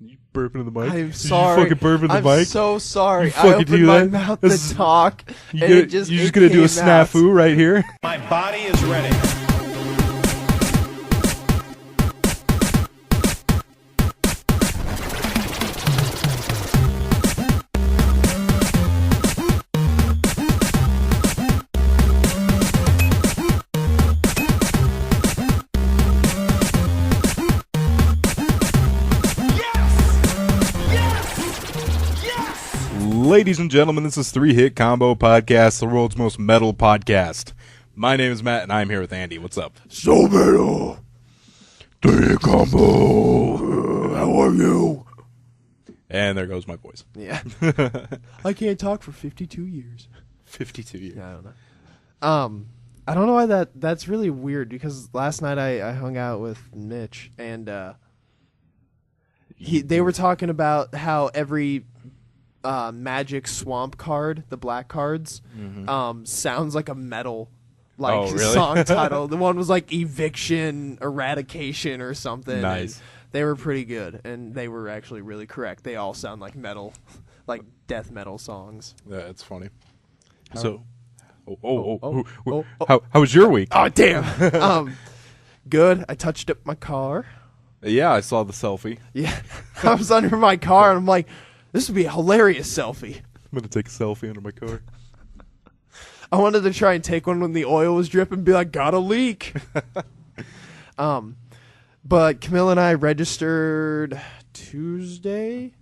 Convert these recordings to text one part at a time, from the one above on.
You burping in the mic? I'm sorry. You fucking burp in the mic? I'm so sorry. You fucking I opened do my that? mouth This to talk, and You're it just just gonna do a came out. snafu right here? My body is ready. Ladies and gentlemen, this is 3-Hit Combo Podcast, the world's most metal podcast. My name is Matt, and I'm here with Andy. What's up? So metal. 3-Hit Combo. How are you? And there goes my voice. Yeah. I can't talk for 52 years. 52 years. Yeah, I don't know. I don't know why that's really weird, because last night I hung out with Mitch, and they were talking about how every Magic Swamp card, the black cards, sounds like a metal really? song title. The one was like Eviction, Eradication, or something. Nice. And they were pretty good, and they were actually really correct. They all sound like metal, like death metal songs. Yeah, it's funny. How- So, oh. how was your week? Oh damn. Good. I touched up my car. Yeah, I saw the selfie. Yeah, I was under my car, and I'm like, this would be a hilarious selfie. I'm going to take a selfie under my car. I wanted to try and take one when the oil was dripping and be like, got a leak. But Camille and I registered Tuesday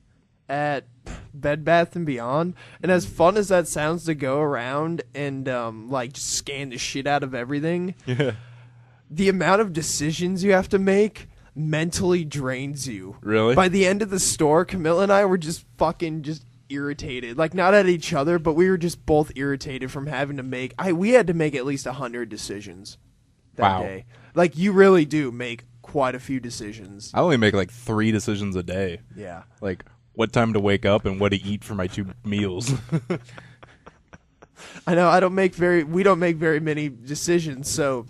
at Bed Bath & Beyond. And as fun as that sounds to go around and like just scan the shit out of everything, Yeah. the amount of decisions you have to make mentally drains you. Really? By the end of the store, Camille and I were just fucking just irritated. Like, not at each other, but we were just both irritated from having to make... we had to make at least 100 decisions that day. Like, you really do make quite a few decisions. I only make like 3 decisions a day. Yeah. Like, what time to wake up and what to eat for my 2 meals. I know, we don't make very many decisions, so...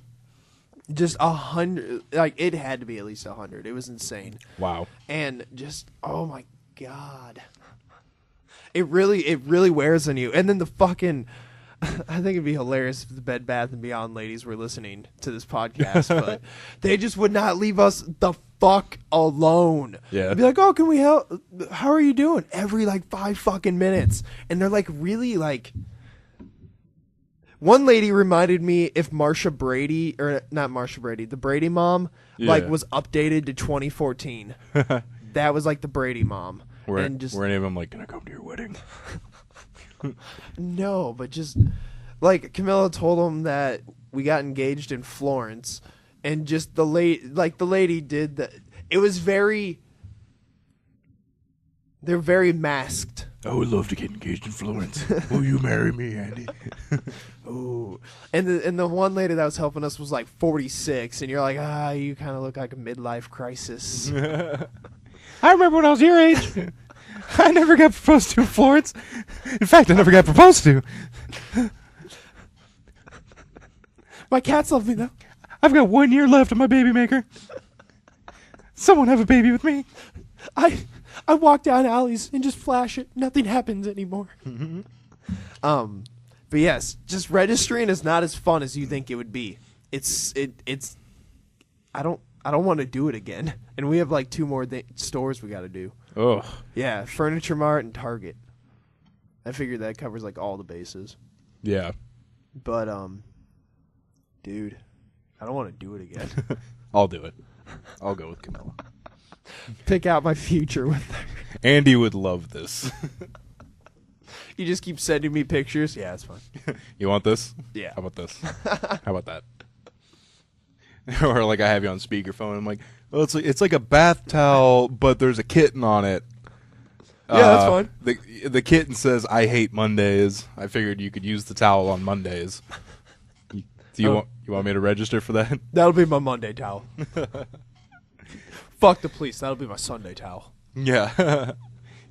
Just 100, like, it had to be at least 100. It was insane. Wow. And just, oh my God. It really wears on you. And then the fucking, I think it'd be hilarious if the Bed Bath & Beyond ladies were listening to this podcast, but they just would not leave us the fuck alone. Yeah. They'd be like, oh, can we help? How are you doing? Every, like, 5 fucking minutes. And they're, like, really, like... One lady reminded me if Marsha Brady, or not Marsha Brady, the Brady mom, like, was updated to 2014. That was like the Brady mom. Were and just any of them like, can I come to your wedding? no, but just like Camilla told them that we got engaged in Florence, and just the lady did that. It was very. They're very masked. I would love to get engaged in Florence. Will you marry me, Andy? Ooh. And the one lady that was helping us was like 46, and you're like, you kind of look like a midlife crisis. I remember when I was your age. I never got proposed to in Florence. In fact, I never got proposed to. My cats love me, though. I've got 1 year left of my baby maker. Someone have a baby with me. I walk down alleys and just flash it. Nothing happens anymore. But yes, just registering is not as fun as you think it would be. It's I don't want to do it again. And we have like 2 more stores we got to do. Oh. Yeah, Furniture Mart and Target. I figured that covers like all the bases. Yeah. But dude, I don't want to do it again. I'll do it. I'll go with Camilla. Pick out my future with her. Andy would love this. You just keep sending me pictures. Yeah, it's fine. You want this? Yeah. How about this? How about that? Or like I have you on speakerphone. I'm like, well, it's like a bath towel, but there's a kitten on it. Yeah, that's fine. The kitten says, "I hate Mondays." I figured you could use the towel on Mondays. Do you want me to register for that? That'll be my Monday towel. Fuck the police. That'll be my Sunday towel. Yeah.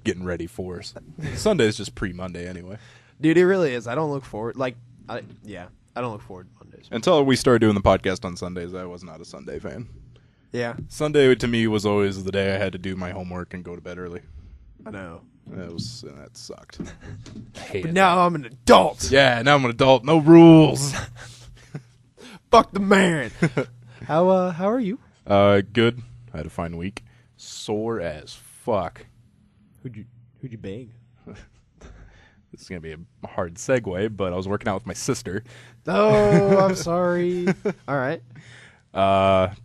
Getting ready for us. Sunday's just pre-Monday anyway. Dude, it really is. I don't look forward. I don't look forward to Mondays. Until we started doing the podcast on Sundays, I was not a Sunday fan. Yeah, Sunday to me was always the day I had to do my homework and go to bed early. I know. That sucked. I hated But now I'm an adult. that. Yeah, now I'm an adult. No rules. Fuck the man. How are you? Good. I had a fine week. Sore as fuck. Who'd you bang? This is gonna be a hard segue, but I was working out with my sister. Oh, I'm sorry. All right.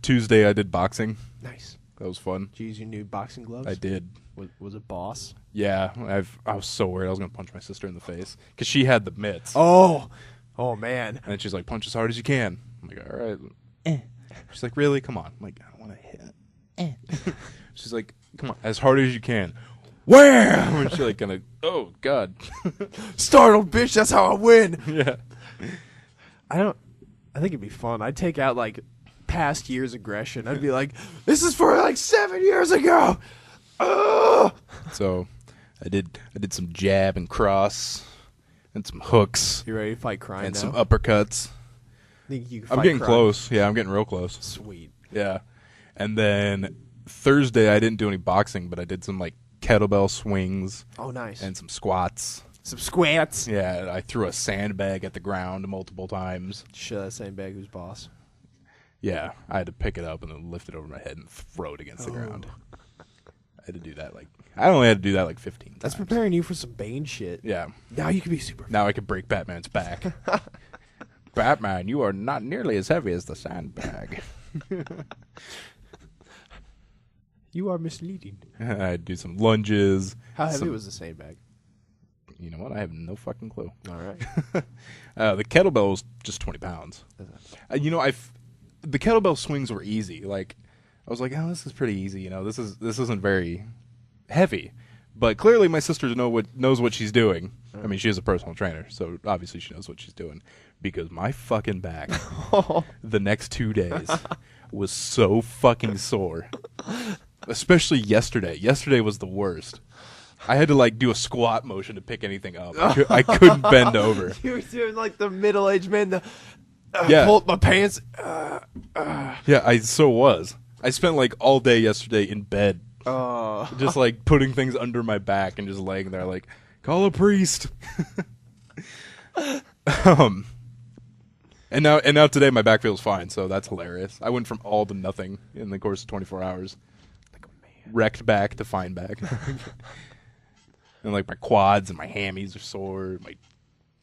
Tuesday I did boxing. Nice. That was fun. Did you use your new boxing gloves? I did. Was it boss? Yeah, I was so worried I was gonna punch my sister in the face because she had the mitts. Oh man. And then she's like, punch as hard as you can. I'm like, all right. She's like, really? Come on. I'm like, I don't want to hit. She's like, come on, as hard as you can. Wham! And she like kind of, oh god. Startled, bitch. That's how I win. Yeah. I think it'd be fun. I'd take out like past years' aggression. I'd be like, this is for like 7 years ago. Ugh! So I did some jab and cross and some hooks You ready to fight crime and now? some uppercuts. Think you can I'm fight getting crime? close. Yeah, I'm getting real close. Sweet. Yeah. And then Thursday I didn't do any boxing, but I did some like kettlebell swings Oh, nice. and some squats. Some squats. Yeah, I threw a sandbag at the ground multiple times. Shut that same bag who's boss. Yeah, I had to pick it up and then lift it over my head and throw it against the ground. I had to do that I only had to do that like 15 times. That's preparing you for some Bane shit. Yeah. Now you can be super. Now I can break Batman's back. Batman, you are not nearly as heavy as the sandbag. You are misleading. I'd do some lunges. How heavy was the same bag? You know what? I have no fucking clue. All right. The kettlebell was just 20 pounds. The kettlebell swings were easy. Like, I was like, oh, this is pretty easy. You know, this isn't very heavy. But clearly my sister knows what she's doing. I mean, she is a personal trainer, so obviously she knows what she's doing. Because my fucking back the next 2 days was so fucking sore. Especially yesterday. Yesterday was the worst. I had to like do a squat motion to pick anything up. I couldn't bend over. You were doing like the middle-aged man. Yeah. Pull up my pants. Yeah, I so was. I spent like all day yesterday in bed, just like putting things under my back and just laying there like, call a priest. And now today my back feels fine, so that's hilarious. I went from all to nothing in the course of 24 hours. Like a man. Wrecked back to fine back. And like my quads and my hammies are sore, my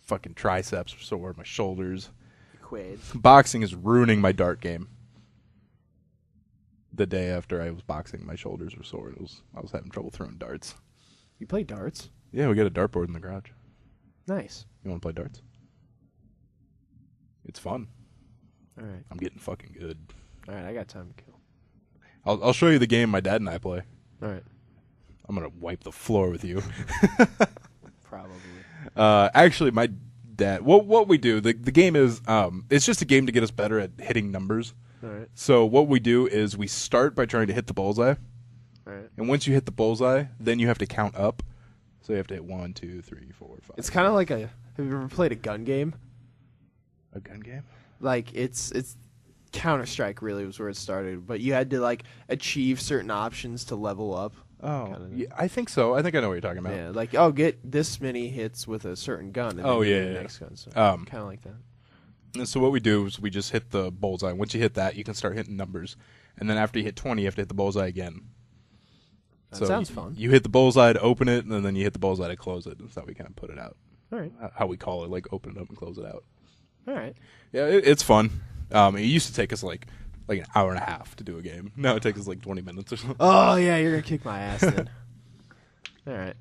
fucking triceps are sore, my shoulders. Boxing is ruining my dart game. The day after I was boxing, my shoulders were sore. I was having trouble throwing darts. You play darts? Yeah, we got a dartboard in the garage. Nice. You want to play darts? It's fun. All right. I'm getting fucking good. All right, I got time to kill. I'll show you the game my dad and I play. All right. I'm gonna wipe the floor with you. Probably. Actually, my dad. What we do? The game is it's just a game to get us better at hitting numbers. All right. So what we do is we start by trying to hit the bullseye. All right. And once you hit the bullseye, then you have to count up. So you have to hit 1, 2, 3, 4, 5. It's kind of like have you ever played a gun game? A gun game? Like it's Counter-Strike really was where it started, but you had to like achieve certain options to level up. Oh, yeah, I think so. I think I know what you're talking about. Yeah, like get this many hits with a certain gun. And Oh, then yeah, the yeah. next gun. So Um, kind of like that. And so what we do is we just hit the bullseye. Once you hit that, you can start hitting numbers. And then after you hit 20, you have to hit the bullseye again. That sounds fun. You hit the bullseye to open it, and then you hit the bullseye to close it. That's how we kind of put it out. All right. How we call it, like open it up and close it out. All right. Yeah, it's fun. It used to take us like an hour and a half to do a game. Now it takes us like 20 minutes or something. Oh yeah, you're gonna kick my ass then. All right.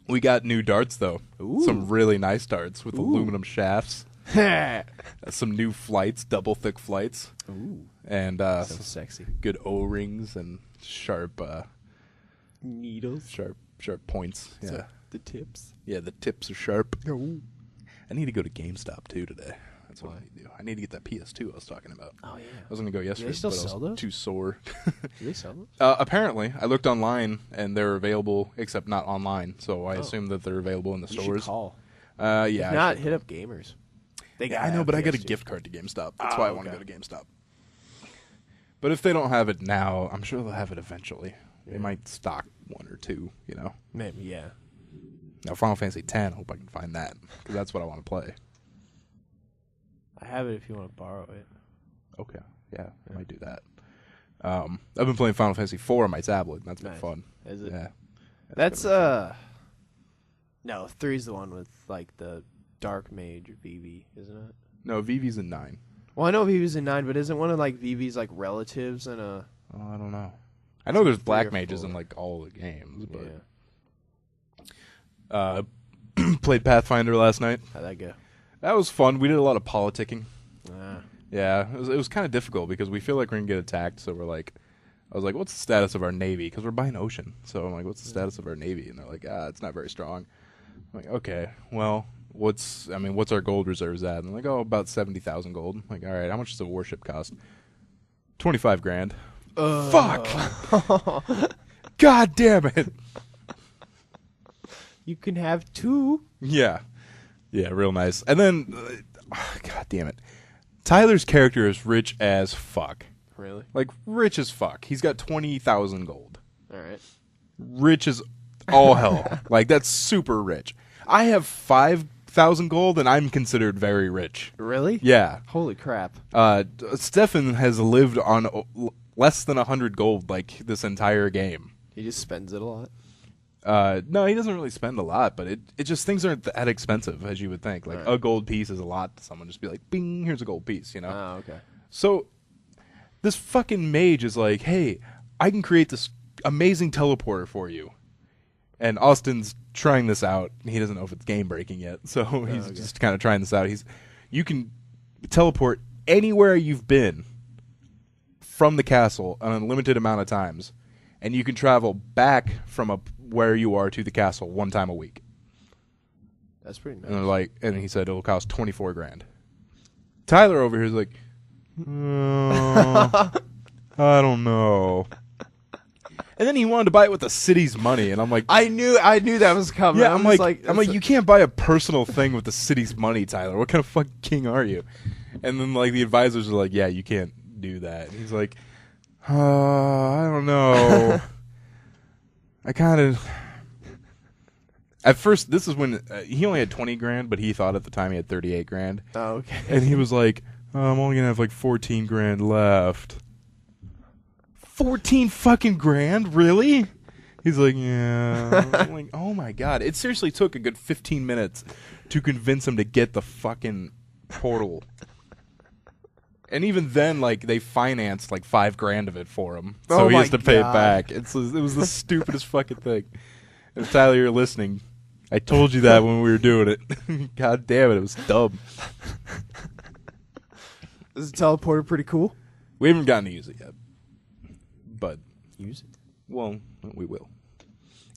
We got new darts though. Ooh. Some really nice darts with aluminum shafts. Ooh. Some new flights, double thick flights, and Sounds sexy. good O-rings and sharp Needles. sharp points. Yeah, So, the tips. yeah. The tips are sharp. Ooh. I need to go to GameStop too today. That's what Why? I need to do. I need to get that PS2 I was talking about. Oh yeah. I was gonna go yesterday, still but I was sell those? too sore. Do they sell them? Apparently, I looked online and they're available, except not online. So I assume that they're available in the You stores. should call. Yeah, If I not, should. hit up Gamers. They Yeah, gotta I know, have but I got a PS2. gift card to GameStop. That's why I want to okay. go to GameStop. But if they don't have it now, I'm sure they'll have it eventually. They might stock 1 or 2, you know. Maybe, yeah. Now, Final Fantasy X, I hope I can find that, because that's what I want to play. I have it if you want to borrow it. Okay, yeah, I might do that. I've been playing Final Fantasy IV on my tablet, and that's been fun. Is it? Yeah. That's, no, 3's the one with, like, the Dark Mage or Vivi, isn't it? No, Vivi's in 9. Well, I know Vivi's in 9, but isn't one of, like, Vivi's, like, relatives in a... Oh, I don't know. I know there's black 3 or mages 4. in, like, all the games, but... Yeah. Played Pathfinder last night. How'd that go? That was fun. We did a lot of politicking. Ah. Yeah, it was kind of difficult because we feel like we're going to get attacked, so we're like... I was like, what's the status of our Navy? Because we're by an ocean. So I'm like, what's the status of our Navy? And they're like, it's not very strong. I'm like, okay, well, what's our gold reserves at? And they're like, oh, about 70,000 gold. I'm like, all right, how much does a warship cost? 25 grand. Fuck! God damn it! You can have 2. Yeah. Yeah, real nice. And then, God damn it. Tyler's character is rich as fuck. Really? Like, rich as fuck. He's got 20,000 gold. All right. Rich as all hell. Like, that's super rich. I have 5,000 gold, and I'm considered very rich. Really? Yeah. Holy crap. Stefan has lived on less than 100 gold, like, this entire game. He just spends it a lot. No, he doesn't really spend a lot, but it just things aren't that expensive as you would think. Like, a gold piece is a lot to someone. Just be like, bing, here's a gold piece, you know? Oh, okay. So, this fucking mage is like, hey, I can create this amazing teleporter for you. And Austin's trying this out. He doesn't know if it's game breaking yet, so he's just kind of trying this out. You can teleport anywhere you've been from the castle an unlimited amount of times, and you can travel back from where you are to the castle 1 time a week. That's pretty nice. And they're like, and he said it'll cost 24 grand. Tyler over here is like, I don't know. And then he wanted to buy it with the city's money, and I'm like, I knew that was coming. yeah, I'm like, you can't buy a personal thing with the city's money, Tyler. What kind of fucking king are you? And then like the advisors are like, yeah, you can't do that. And he's like, I don't know. I kind of. At first, this is when he only had 20 grand, but he thought at the time he had 38 grand. Oh, okay. And he was like, I'm only gonna have like 14 grand left. 14 fucking grand? Really? He's like, yeah. I'm like, oh my god. It seriously took a good 15 minutes to convince him to get the fucking portal. And even then, like, they financed like 5 grand of it for him. So he has to pay it back. It was the stupidest fucking thing. And Tyler, you're listening. I told you that when we were doing it. God damn it, it was dumb. Is the teleporter pretty cool? We haven't gotten to use it yet. But Use it. well, we will.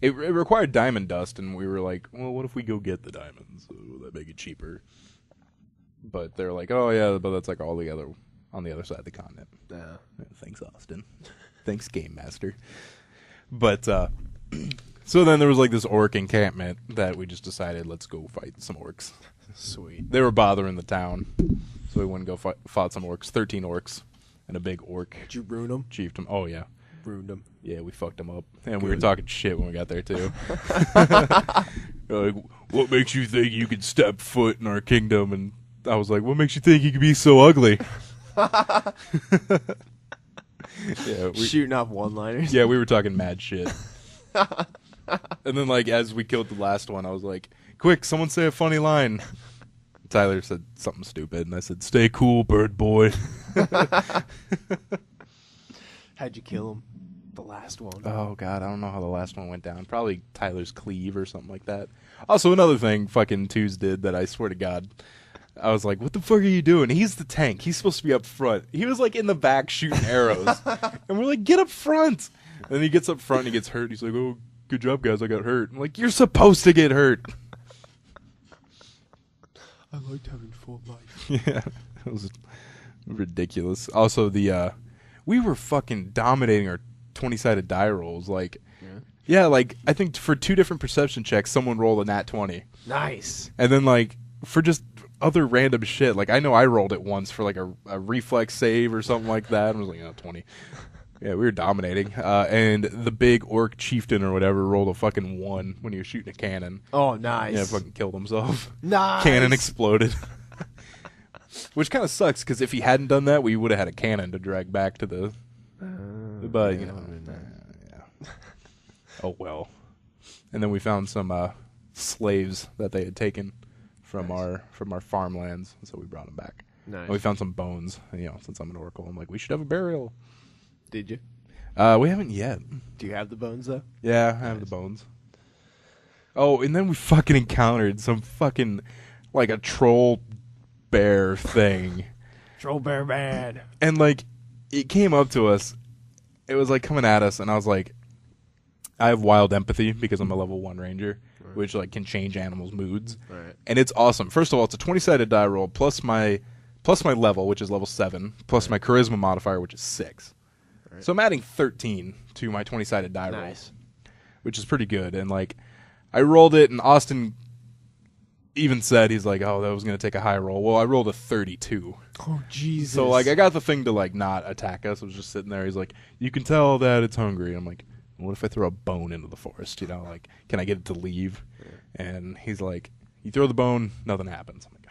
It required diamond dust, and we were like, well, what if we go get the diamonds? Will that make it cheaper? But they're like, oh yeah, but that's like all the other on the other side of the continent. Yeah. Thanks, Austin. Thanks, Game Master. But so then there was like this orc encampment that we just decided, let's go fight some orcs. Sweet. They were bothering the town, so we went and fought some orcs. 13 orcs and a big orc. Did you ruin them? Chiefed them. Oh yeah. Ruined them. Yeah, we fucked them up. And we were talking shit when we got there, too. Like, what makes you think you can step foot in our kingdom? And I was like, what makes you think you can be so ugly? Yeah, Shooting off one-liners. Yeah, we were talking mad shit. And then, like, as we killed the last one, I was like, quick, someone say a funny line. Tyler said something stupid, and I said, stay cool, bird boy. How'd you kill him? The last one. Oh, God, I don't know how the last one went down. Probably Tyler's cleave or something like that. Also, another thing fucking Twos did that I swear to God, I was like, what the fuck are you doing? He's the tank. He's supposed to be up front. He was, like, in the back shooting arrows. And we're like, get up front. And then he gets up front and he gets hurt. He's like, oh, good job, guys. I got hurt. I'm like, you're supposed to get hurt. I liked having full life. Yeah, it was ridiculous. Also, we were fucking dominating our 20-sided die rolls. Like, yeah, like, I think for 2 different perception checks, someone rolled a nat 20. Nice. And then, like, for just other random shit. Like, I know I rolled it once for, like, a reflex save or something like that. I was like, 20. Yeah, we were dominating. And the big orc chieftain or whatever rolled a fucking 1 when he was shooting a cannon. Oh, nice. Yeah, fucking killed himself. Nice. Cannon exploded. Which kind of sucks, because if he hadn't done that, we would have had a cannon to drag back to the... but, you know... yeah. Oh, well. And then we found some slaves that they had taken from our farmlands, so we brought them back. Nice. And we found some bones. And, since I'm an oracle, I'm like, we should have a burial. Did you? We haven't yet. Do you have the bones, though? Yeah, I have the bones. Oh, and then we fucking encountered some fucking, like, a troll bear thing. Troll bear bad. And, like, it came up to us. It was, like, coming at us, and I was like, I have wild empathy because I'm a level 1 ranger, which, like, can change animals' moods. Right. And it's awesome. First of all, it's a 20-sided die roll plus my level, which is level 7, plus my charisma modifier, which is 6. Right. So I'm adding 13 to my 20-sided die roll, which is pretty good. And, like, I rolled it, and Austin even said, he's like, oh, that was going to take a high roll. Well, I rolled a 32. Oh, Jesus. So, like, I got the thing to, like, not attack us. I was just sitting there. He's like, you can tell that it's hungry. I'm like, what if I throw a bone into the forest? Like, can I get it to leave? Yeah. And he's like, you throw the bone, nothing happens. I'm like,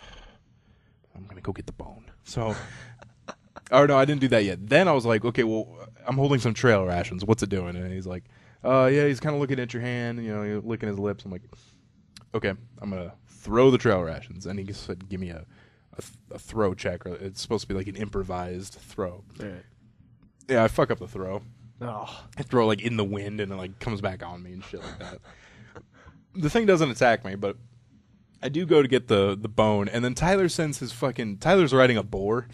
I'm going to go get the bone. So, oh, no, I didn't do that yet. Then I was like, okay, well, I'm holding some trail rations. What's it doing? And he's like, yeah, he's kind of looking at your hand, you're licking his lips. I'm like, okay, I'm going to throw the trail rations. And he said, give me a throw check. Or it's supposed to be like an improvised throw. Right. Yeah, I fuck up the throw. Oh. I throw it, like, in the wind, and it, like, comes back on me and shit like that. The thing doesn't attack me, but I do go to get the bone, and then Tyler sends his fucking... Tyler's riding a boar,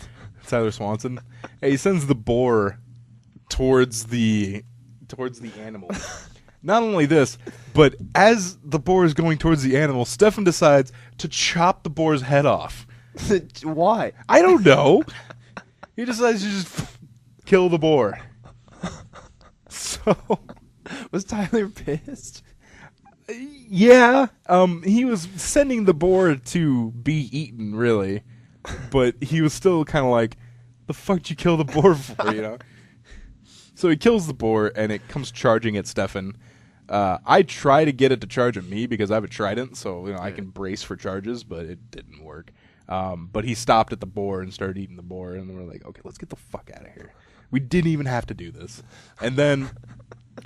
Tyler Swanson, and he sends the boar towards the animal. Not only this, but as the boar is going towards the animal, Stefan decides to chop the boar's head off. Why? I don't know. He decides to just kill the boar. So, was Tyler pissed? Yeah. He was sending the boar to be eaten, really, but he was still kind of like, "The fuck did you kill the boar for?" So he kills the boar, and it comes charging at Stefan. I try to get it to charge at me because I have a trident, so I can brace for charges, but it didn't work. But he stopped at the boar and started eating the boar, and we're like, "Okay, let's get the fuck out of here." We didn't even have to do this. And then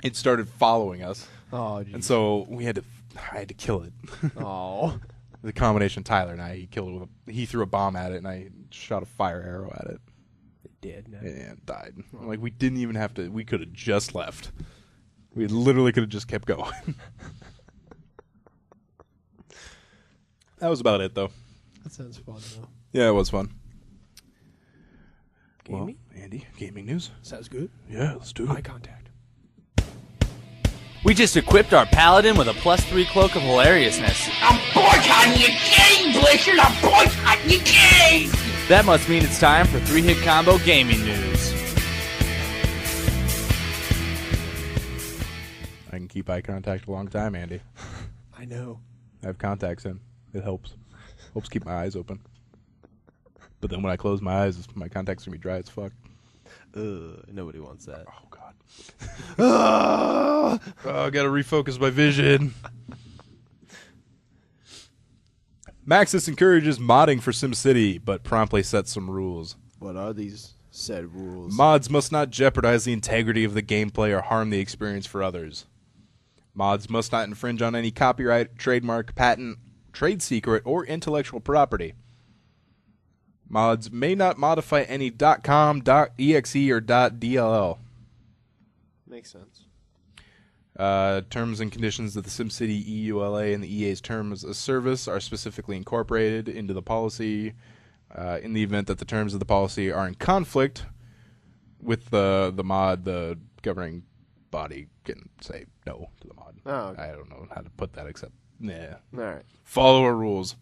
it started following us. Oh, geez. And so I had to kill it. Oh. The combination Tyler and I, he threw a bomb at it, and I shot a fire arrow at it. It did. No. And it died. I'm like, we didn't even have to, we could have just left. We literally could have just kept going. That was about it, though. That sounds fun, though. Yeah, it was fun. Gaming? Well, Andy, gaming news? Sounds good. Yeah, let's do it. Eye contact. We just equipped our paladin with a +3 cloak of hilariousness. I'm boycotting your game, Blizzard! I'm boycotting your game! That must mean it's time for 3-Hit Combo Gaming News. I can keep eye contact a long time, Andy. I know. I have contacts in. It helps. Helps keep my eyes open. But then when I close my eyes, my contacts are going to be dry as fuck. Nobody wants that. Oh, God. I got to refocus my vision. Maxis encourages modding for SimCity, but promptly sets some rules. What are these said rules? Mods must not jeopardize the integrity of the gameplay or harm the experience for others. Mods must not infringe on any copyright, trademark, patent, trade secret, or intellectual property. Mods may not modify any .com, .exe, or .dll. Makes sense. Terms and conditions of the SimCity EULA and the EA's terms of service are specifically incorporated into the policy. In the event that the terms of the policy are in conflict with the mod, the governing body can say no to the mod. Oh, okay. I don't know how to put that except, nah. All right. Follow our rules.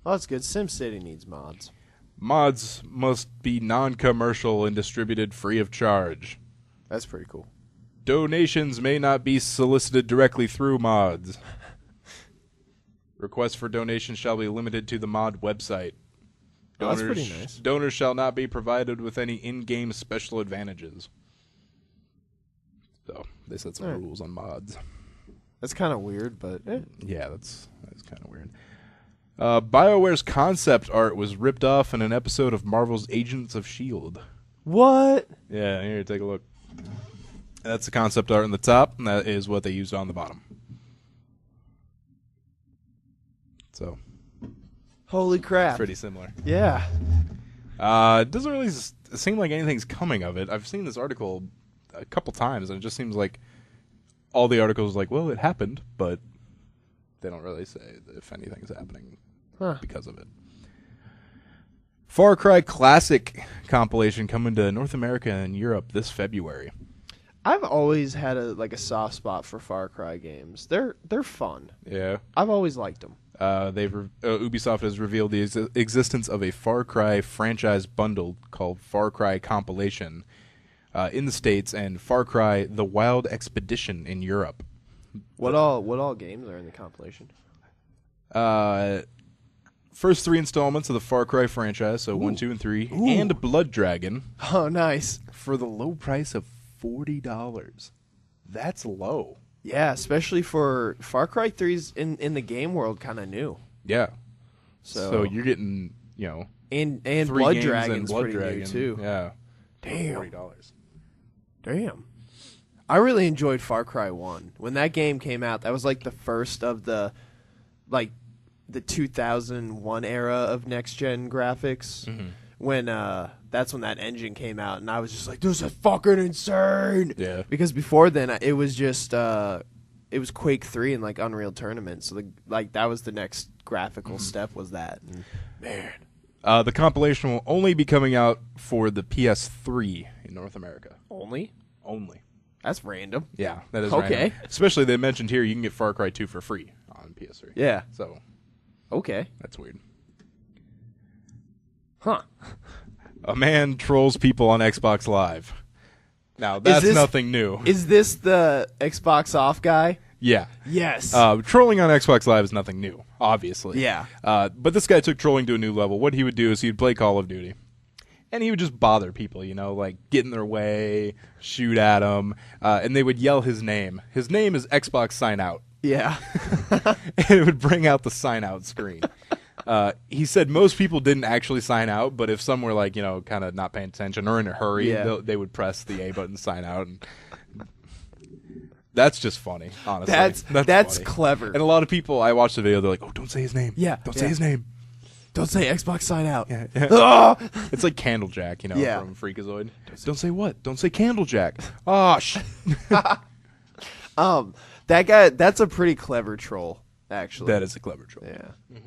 Oh, that's good. SimCity needs mods. Mods must be non-commercial and distributed free of charge. That's pretty cool. Donations may not be solicited directly through mods. Requests for donations shall be limited to the mod website. Oh, that's pretty nice. Donors shall not be provided with any in-game special advantages. So, they set some rules on mods. That's kind of weird, but Yeah, that's kind of weird. BioWare's concept art was ripped off in an episode of Marvel's Agents of S.H.I.E.L.D. What? Yeah, here, take a look. That's the concept art on the top, and that is what they used on the bottom. So, Holy crap. pretty similar. Yeah. It doesn't really seem like anything's coming of it. I've seen this article a couple times, and it just seems like all the articles like, well, it happened, but they don't really say if anything's happening because of it. Far Cry Classic compilation coming to North America and Europe this February. I've always had a soft spot for Far Cry games. They're fun. Yeah. I've always liked them. Ubisoft has revealed the existence of a Far Cry franchise bundle called Far Cry Compilation in the States and Far Cry The Wild Expedition in Europe. What all games are in the compilation? First 3 installments of the Far Cry franchise, so 1, 2, and 3, and Blood Dragon Oh, nice. for the low price of $40. That's low. Yeah, especially for Far Cry 3's in the game world kind of new. Yeah. So you're getting, and 3 Blood games Dragon's and Blood pretty Dragon. new too. Yeah. Damn. $40. Damn. I really enjoyed Far Cry 1. When that game came out, that was like the first of the 2001 era of next gen graphics. Mm-hmm. When that's when that engine came out, and I was just like, "This is fucking insane!" Yeah. Because before then, it was just it was Quake 3 and like Unreal Tournament, so that was the next graphical step was that. And, man, The compilation will only be coming out for the PS3 in North America. only that's random. Yeah, that is Okay. random. Especially they mentioned here you can get Far Cry 2 for free on PS3. Yeah. So Okay. that's weird. Huh. A man trolls people on Xbox Live. Now that's this- nothing new. Is this the Xbox off guy? Yeah. Yes. Trolling on Xbox Live is nothing new, obviously. Yeah. But this guy took trolling to a new level. What he would do is he'd play Call of Duty. And he would just bother people, like get in their way, shoot at them, and they would yell his name. His name is Xbox Sign Out. yeah. And it would bring out the sign out screen. He said most people didn't actually sign out, but if some were like, kind of not paying attention or in a hurry, Yeah. they would press the A button, sign out. And that's just funny, honestly. That's funny. clever. And a lot of people, I watched the video, they're like, oh, don't say his name. Yeah, Don't yeah. say his name. Don't say Xbox sign out. Yeah. Ah! It's like Candlejack, Yeah. from Freakazoid. Don't say what? Don't say Candlejack. Oh, That guy, that's a pretty clever troll, actually. That is a clever troll. Yeah.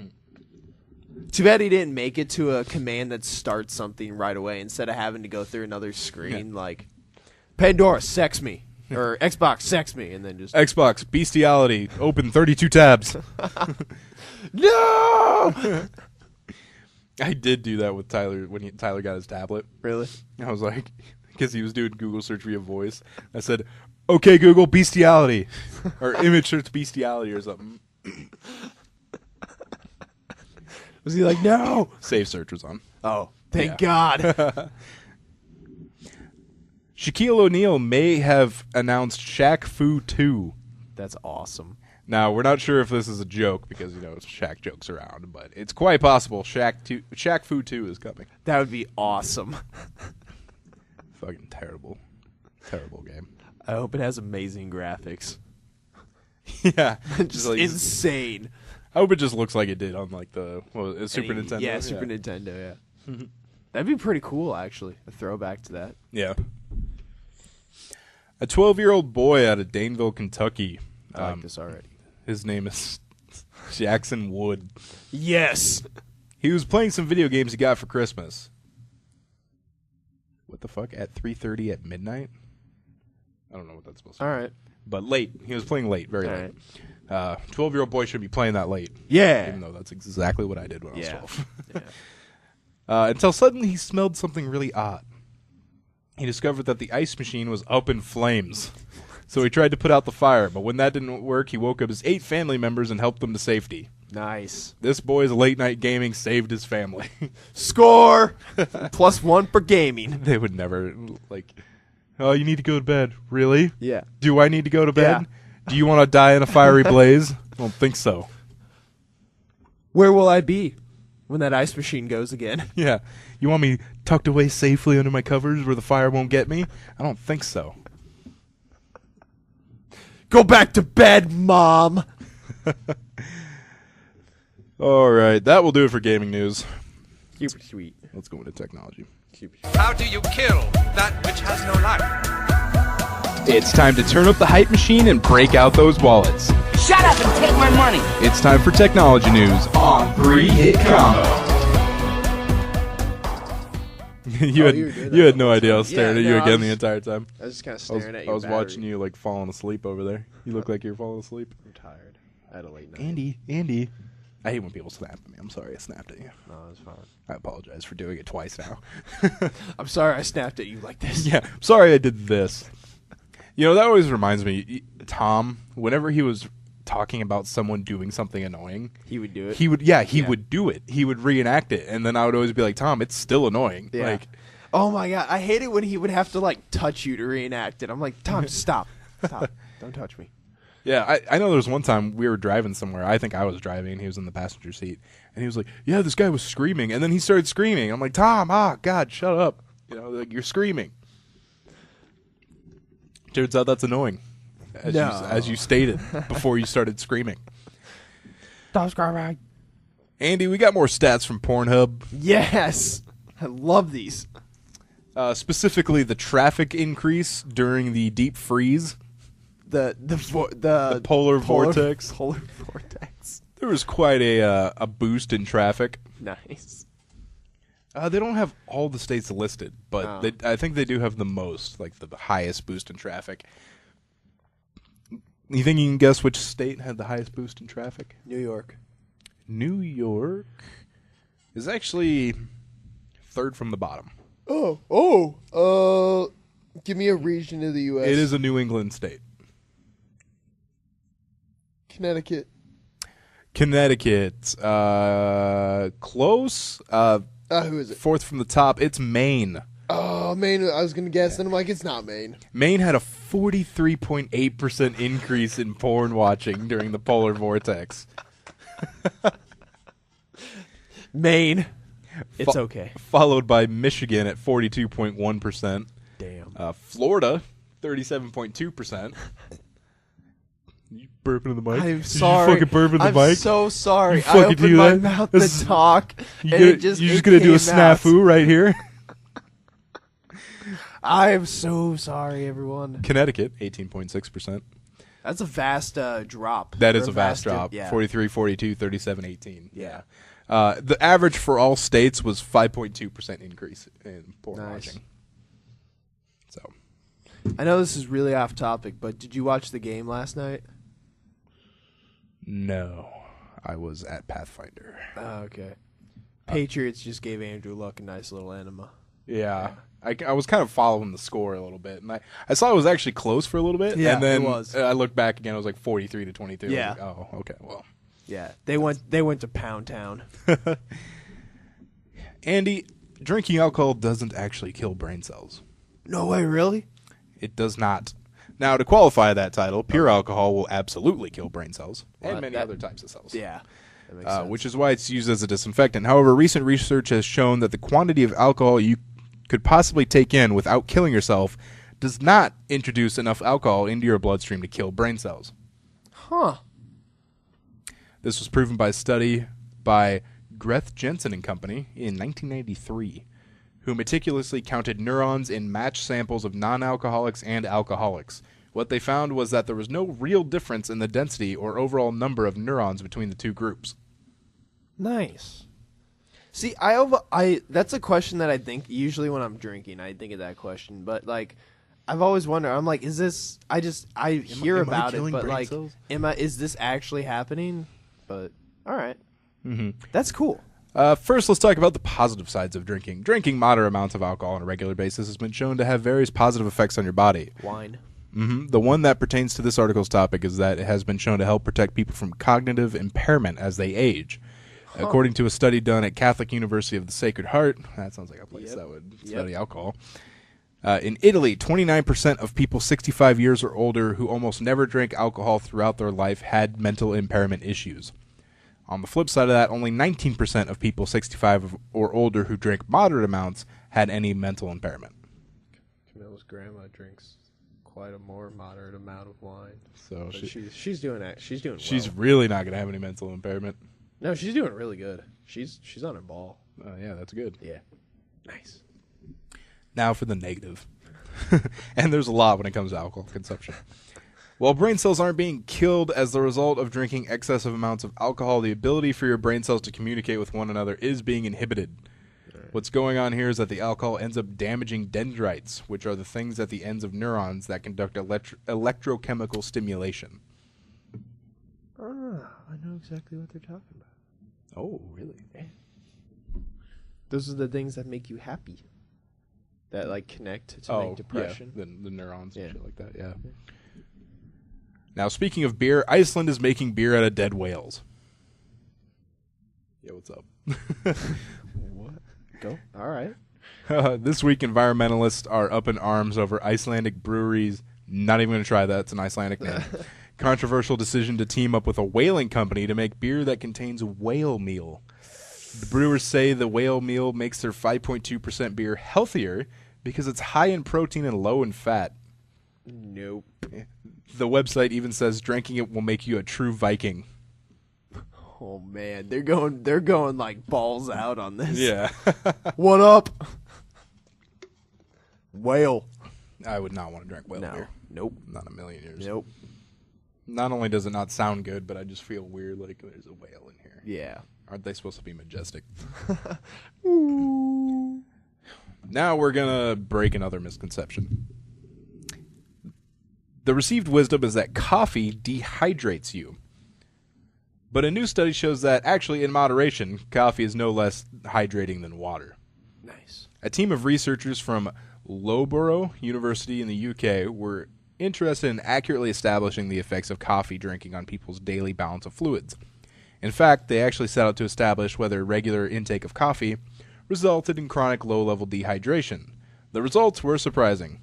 Too bad he didn't make it to a command that starts something right away instead of having to go through another screen like Pandora, sex me. Or Xbox, sex me. And then just, Xbox, bestiality, open 32 tabs. no! I did do that with Tyler when Tyler got his tablet. Really? I was like, because he was doing Google search via voice. I said, okay, Google, bestiality. Or image search bestiality or something. Was he like, no? Save search was on. Oh, thank God. Shaquille O'Neal may have announced Shaq Fu 2. That's awesome. Now, we're not sure if this is a joke because, Shaq jokes around, but it's quite possible Shaq Fu 2 is coming. That would be awesome. Fucking terrible. Terrible game. I hope it has amazing graphics. Yeah. Just like, insane. I hope it just looks like it did on like the Super Any- Nintendo. Yeah, Super Nintendo, yeah. That'd be pretty cool, actually. A throwback to that. Yeah. A 12-year-old boy out of Daneville, Kentucky. I like this already. His name is Jackson Wood. Yes! He was playing some video games he got for Christmas. What the fuck? At 3:30 at midnight? I don't know what that's supposed to be. All right. But late. He was playing late, very All late. 12-year-old boy shouldn't be playing that late. Yeah. Even though that's exactly what I did when I was Yeah. 12. Yeah. Until suddenly he smelled something really odd. He discovered that the ice machine was up in flames. So he tried to put out the fire, but when that didn't work, he woke up his 8 family members and helped them to safety. Nice. This boy's late night gaming saved his family. Score! +1 for gaming. They would never, like, oh, you need to go to bed. Really? Yeah. Do I need to go to bed? Yeah. Do you want to die in a fiery blaze? I don't think so. Where will I be when that ice machine goes again? Yeah. You want me tucked away safely under my covers where the fire won't get me? I don't think so. Go back to bed, Mom! All right. That will do it for gaming news. Super sweet. Let's go into technology. How do you kill that which has no life? It's time to turn up the hype machine and break out those wallets. Shut up and take my money. It's time for technology news on 3-Hit Combo. you had no idea I was staring at you I again was- the entire time. I was just kind of I was, staring at I you. was watching you like falling asleep over there. You look like you're falling asleep. I'm tired. I had a late night. Andy. I hate when people snap at me. I'm sorry I snapped at you. No, it's fine. I apologize for doing it twice now. I'm sorry I snapped at you like this. Yeah, sorry I did this. You know, that always reminds me, Tom, whenever he was talking about someone doing something annoying, He would do it. he would do it. He would reenact it, and then I would always be like, Tom, it's still annoying. Yeah. Like, Oh my god, I hate it when he would have to like touch you to reenact it. I'm like, Tom, stop. Don't touch me. yeah, I know there was one time we were driving somewhere. I think I was driving, and he was in the passenger seat, and he was like, yeah, this guy was screaming, and then he started screaming. I'm like, Tom, God, shut up. You know, like, you're screaming. Turns out that's annoying, as you stated before you started screaming. Andy, we got more stats from Pornhub. Yes, I love these. Specifically, the traffic increase during the deep freeze, The polar vortex. Polar vortex. There was quite a boost in traffic. Nice. They don't have all the states listed, but I think they do have the most, like the highest boost in traffic. You think you can guess which state had the highest boost in traffic? New York. New York is actually third from the bottom. Give me a region of the U.S. It is a New England state. Connecticut. Connecticut, close. Who is it? Fourth from the top, it's Maine. Oh, Maine. I was going to guess, and I'm like, it's not Maine. Maine had a 43.8% increase in porn watching during the polar vortex. Maine. It's okay. Followed by Michigan at 42.1%. Damn. Florida, 37.2%. You burping in the mic? I'm Did sorry. You fucking burp in the I'm mic? so sorry. You I fucking opened do my that? mouth This to talk, You and it just you're just gonna do a came out. snafu right here? I'm so sorry, everyone. Connecticut, 18.6%. That's a vast drop. That Or is a vast drop. Yeah. 43, 42, 37, 18. Yeah. The average for all states was 5.2% increase in porn Nice. watching. So, I know this is really off topic, but did you watch the game last night? no, I was at Pathfinder. Oh, okay. Patriots just gave Andrew Luck a nice little enema. Yeah. I was kind of following the score a little bit, and I saw it was actually close for a little bit, Yeah, and then it was. I looked back again, it was like 43-22. Yeah. I was like, oh, okay, well. Yeah, they went to Pound Town. Andy, drinking alcohol doesn't actually kill brain cells. No way, really? It does not. Now, to qualify that title, pure alcohol will absolutely kill brain cells and many other types of cells. Yeah, that makes sense. Which is why it's used as a disinfectant. However, recent research has shown that the quantity of alcohol you could possibly take in without killing yourself does not introduce enough alcohol into your bloodstream to kill brain cells. Huh. This was proven by a study by Greth Jensen and Company in 1993, who meticulously counted neurons in matched samples of non-alcoholics and alcoholics. What they found was that there was no real difference in the density or overall number of neurons between the two groups. Nice. See, that's a question that I think usually when I'm drinking, I think of that question. But like, I've always wondered. I'm like, is this? I hear am I about it, killing but brain like, cells? is this actually happening? But all right, Mm-hmm. that's cool. First, let's talk about the positive sides of drinking. Drinking moderate amounts of alcohol on a regular basis has been shown to have various positive effects on your body. Wine. The one that pertains to this article's topic is that it has been shown to help protect people from cognitive impairment as they age. According to a study done at Catholic University of the Sacred Heart, that sounds like a place that would study alcohol. In Italy, 29% of people 65 years or older who almost never drank alcohol throughout their life had mental impairment issues. On the flip side of that, only 19% of people 65 or older who drank moderate amounts had any mental impairment. Camilla's grandma drinks quite a more moderate amount of wine. So she's doing well. She's really not going to have any mental impairment. No, she's doing really good. She's on her ball. Yeah, that's good. Yeah. Nice. Now for the negative. And there's a lot when it comes to alcohol consumption. While brain cells aren't being killed as the result of drinking excessive amounts of alcohol, the ability for your brain cells to communicate with one another is being inhibited. Right. What's going on here is that the alcohol ends up damaging dendrites, which are the things at the ends of neurons that conduct electrochemical stimulation. I know exactly what they're talking about. Oh, really? Yeah. Those are the things that make you happy. That like connect to make depression. Yeah, the neurons and shit like that, yeah. Now, speaking of beer, Iceland is making beer out of dead whales. Yeah, what's up? What? Go. All right. This week, environmentalists are up in arms over Icelandic breweries. Not even going to try that. It's an Icelandic name. Controversial decision to team up with a whaling company to make beer that contains whale meal. The brewers say the whale meal makes their 5.2% beer healthier because it's high in protein and low in fat. Nope. The website even says drinking it will make you a true Viking. Oh man, they're going like balls out on this. Yeah. What up? Whale. I would not want to drink whale beer. Nope. Not a million years. Nope. Not only does it not sound good, but I just feel weird like there's a whale in here. Yeah. Aren't they supposed to be majestic? Now we're going to break another misconception. The received wisdom is that coffee dehydrates you. But a new study shows that, actually, in moderation, coffee is no less hydrating than water. Nice. A team of researchers from Loughborough University in the UK were interested in accurately establishing the effects of coffee drinking on people's daily balance of fluids. In fact, they actually set out to establish whether regular intake of coffee resulted in chronic low-level dehydration. The results were surprising.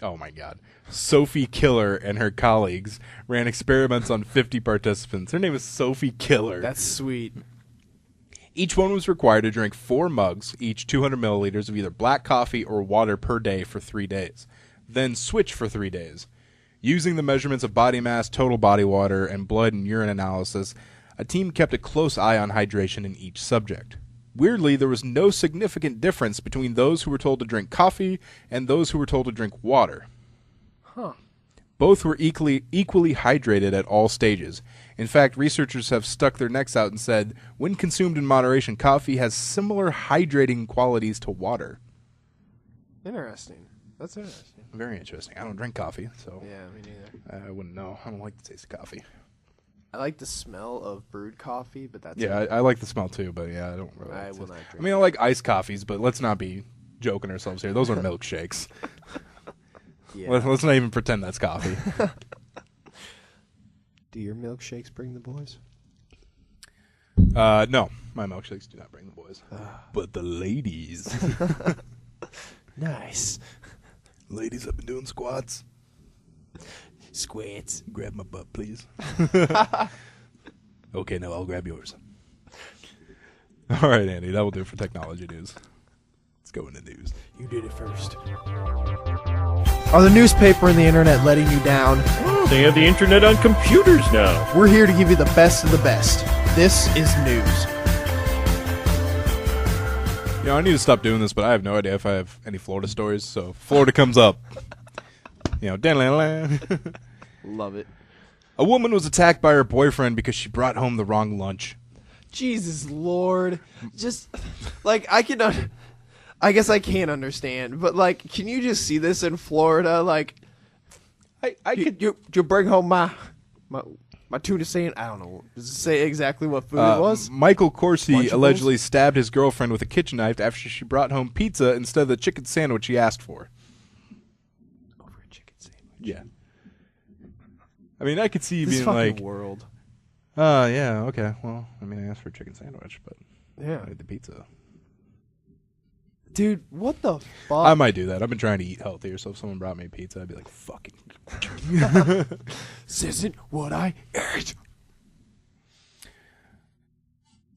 Oh my god. Sophie Killer and her colleagues ran experiments on 50 participants. Her name is Sophie Killer. That's sweet. Each one was required to drink 4 mugs, each 200 milliliters of either black coffee or water per day for 3 days. Then switch for 3 days. Using the measurements of body mass, total body water, and blood and urine analysis, a team kept a close eye on hydration in each subject. Weirdly, there was no significant difference between those who were told to drink coffee and those who were told to drink water. Huh. Both were equally hydrated at all stages. In fact, researchers have stuck their necks out and said, when consumed in moderation, coffee has similar hydrating qualities to water. Interesting. That's interesting. Very interesting. I don't drink coffee, so Yeah, me neither. I wouldn't know. I don't like the taste of coffee. I like the smell of brewed coffee, but that's Yeah, I like the smell too, but yeah, I don't really I like will the not taste. drink I mean, I like iced coffees, but let's not be joking ourselves here. Those are milkshakes. Yeah. Let's not even pretend that's coffee. Do your milkshakes bring the boys? No, my milkshakes do not bring the boys. But the ladies. Nice. Ladies, I've been doing squats. Squats. Grab my butt, please. Okay, now I'll grab yours. All right, Andy, that will do it for technology news. Let's go into news. You did it first. Are the newspaper and the internet letting you down? They have the internet on computers now. We're here to give you the best of the best. This is news. You know, I need to stop doing this, but I have no idea if I have any Florida stories. So if Florida comes up, you know, Love it. a woman was attacked by her boyfriend because she brought home the wrong lunch. Jesus Lord. Just, like, I guess I can't understand, but, like, can you just see this in Florida? Like, you bring home my tuna sandwich. I don't know. Does it say exactly what food it was? Michael Corsi Lunchables? allegedly stabbed his girlfriend with a kitchen knife after she brought home pizza instead of the chicken sandwich he asked for. Over a chicken sandwich. Yeah. I mean, I could see you This being fucking like, world. yeah, okay. Well, I mean, I asked for a chicken sandwich, but Yeah. I need the pizza. Dude, what the fuck? I might do that. I've been trying to eat healthier, so if someone brought me a pizza, I'd be like, fucking. This isn't what I ate.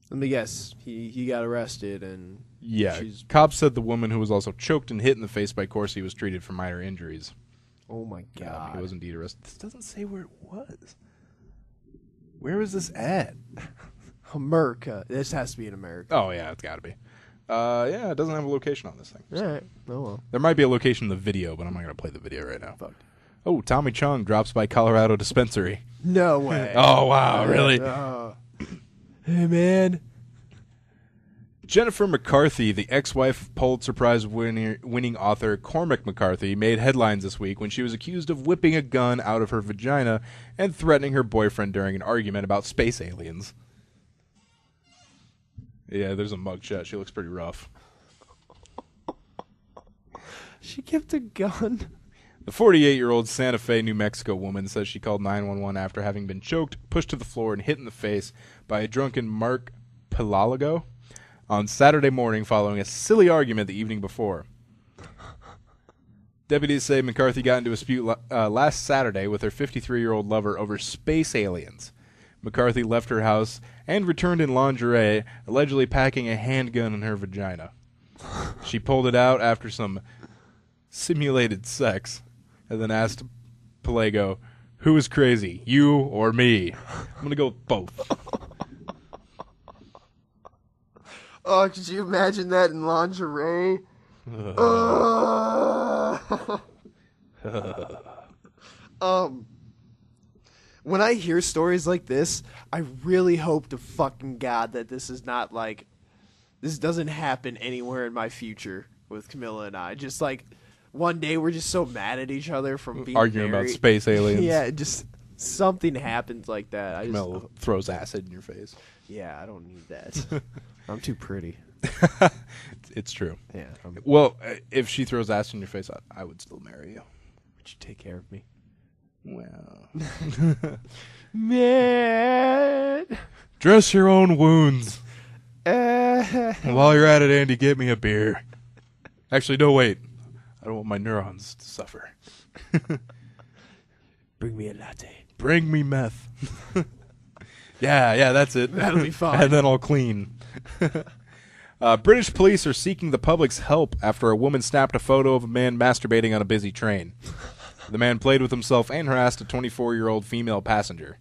Let me guess. He got arrested and Yeah. she's... Cops said the woman who was also choked and hit in the face by Corsi was treated for minor injuries. Oh my god. He was indeed arrested. This doesn't say where it was. Where was this at? America. This has to be in America. Oh, yeah, it's got to be. Yeah, it doesn't have a location on this thing. All right. Oh well. There might be a location in the video, but I'm not going to play the video right now. Fuck. Oh, Tommy Chung drops by Colorado dispensary. No way. Oh, wow, really? Hey man. Jennifer McCarthy, the ex-wife of Pulitzer Prize winning author Cormac McCarthy, made headlines this week when she was accused of whipping a gun out of her vagina and threatening her boyfriend during an argument about space aliens. Yeah, there's a mugshot. She looks pretty rough. She kept a gun. The 48-year-old Santa Fe, New Mexico woman says she called 911 after having been choked, pushed to the floor, and hit in the face by a drunken Mark Pilalago on Saturday morning following a silly argument the evening before. Deputies say McCarthy got into a dispute last Saturday with her 53-year-old lover over space aliens. McCarthy left her house and returned in lingerie, allegedly packing a handgun in her vagina. She pulled it out after some simulated sex and then asked Pelago, "Who is crazy, you or me?" I'm going to go with both. Oh, could you imagine that in lingerie? When I hear stories like this, I really hope to fucking God that this is not like, this doesn't happen anywhere in my future with Camilla and I. Just like, one day we're just so mad at each other from being Arguing about married. space aliens. Yeah, just something happens like that. I just, Camilla throws acid in your face. yeah, I don't need that. I'm too pretty. It's true. Yeah, Well, if she throws acid in your face, I would still marry you. would you take care of me? Well, Man. dress your own wounds. While you're at it, Andy, get me a beer. Actually, no, wait. I don't want my neurons to suffer. Bring me a latte. Bring me meth. Yeah, that's it. That'll be fine. And then I'll clean. British police are seeking the public's help after a woman snapped a photo of a man masturbating on a busy train. The man played with himself and harassed a 24-year-old female passenger.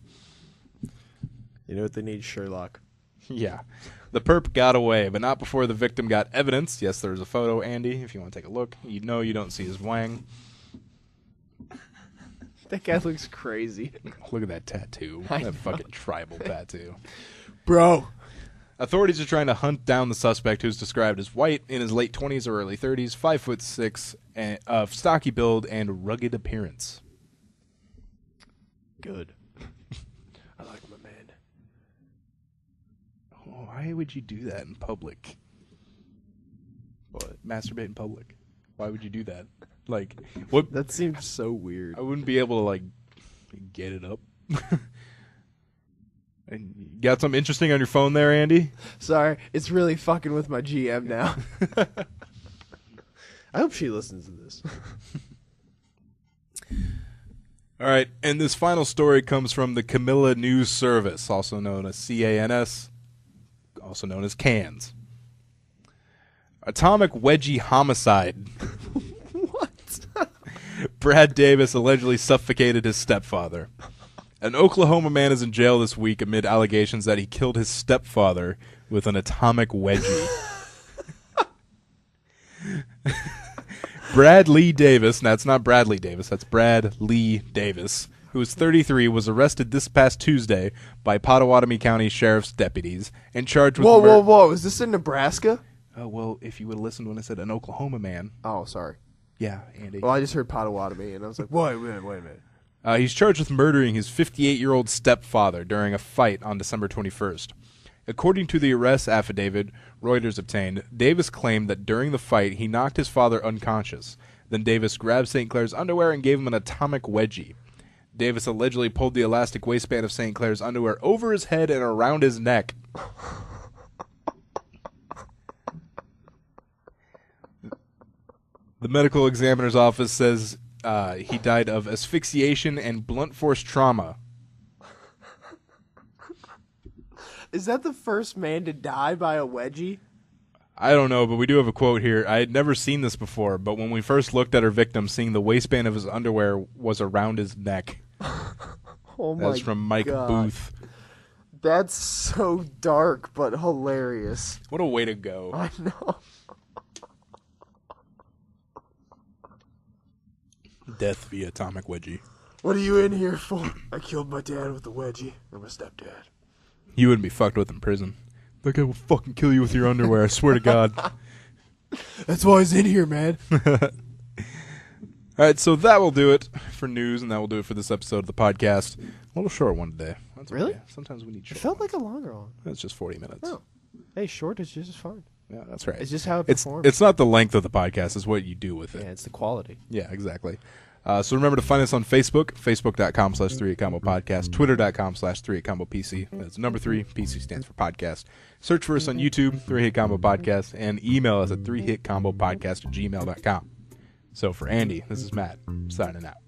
You know what they need, Sherlock? Yeah. The perp got away, but not before the victim got evidence. Yes, there's a photo, Andy, if you want to take a look. You know you don't see his wang. That guy looks crazy. Look at that tattoo. I That know. fucking tribal tattoo. Bro. Authorities are trying to hunt down the suspect, who's described as white, in his late 20s or early 30s, 5'6", and of stocky build and rugged appearance. Good. I like my man. Why would you do that in public? What? Masturbate in public? Why would you do that? Like, what? That seems so weird. I wouldn't be able to, like, get it up. And you got something interesting on your phone there, Andy? Sorry, it's really fucking with my GM now. I hope she listens to this. All right, and this final story comes from the Camilla News Service, also known as CANS, also known as CANS. Atomic wedgie homicide. What? Brad Davis allegedly suffocated his stepfather. An Oklahoma man is in jail this week amid allegations that he killed his stepfather with an atomic wedgie. Brad Lee Davis, now it's not Bradley Davis, that's Brad Lee Davis, who is 33, was arrested this past Tuesday by Pottawatomie County Sheriff's deputies and charged with Whoa. Is this in Nebraska? Well, if you would have listened when I said an Oklahoma man. Oh, sorry. Yeah, Andy. Well, I just heard Pottawatomie, and I was like, wait a minute. He's charged with murdering his 58-year-old stepfather during a fight on December 21st. According to the arrest affidavit Reuters obtained, Davis claimed that during the fight he knocked his father unconscious. Then Davis grabbed St. Clair's underwear and gave him an atomic wedgie. Davis allegedly pulled the elastic waistband of St. Clair's underwear over his head and around his neck. The medical examiner's office says he died of asphyxiation and blunt force trauma. Is that the first man to die by a wedgie? I don't know, but we do have a quote here. I had never seen this before, but when we first looked at our victim, seeing the waistband of his underwear was around his neck. Oh my That's from Mike God. Booth. That's so dark, but hilarious. What a way to go. I know. Death via atomic wedgie. What are you in here for? I killed my dad with a wedgie. Or my stepdad. You wouldn't be fucked with in prison. That guy will fucking kill you with your underwear, I swear to God. That's why he's in here, man. All right, so that will do it for news, and that will do it for this episode of the podcast. A little short one today. That's Really? okay. Sometimes we need It short felt ones. like a longer one. It's just 40 minutes. Oh. Hey, short is just fine. Yeah, that's right. It's just how it It's performs. It's not the length of the podcast, it's what you do with it. Yeah, it's the quality. Yeah, exactly. So remember to find us on Facebook, facebook.com/3HitCombo Podcast, twitter.com/3HitCombo PC. That's number 3, PC stands for podcast. Search for us on YouTube, 3-Hit Combo Podcast, and email us at 3hitcombopodcast@gmail.com. So for Andy, this is Matt, signing out.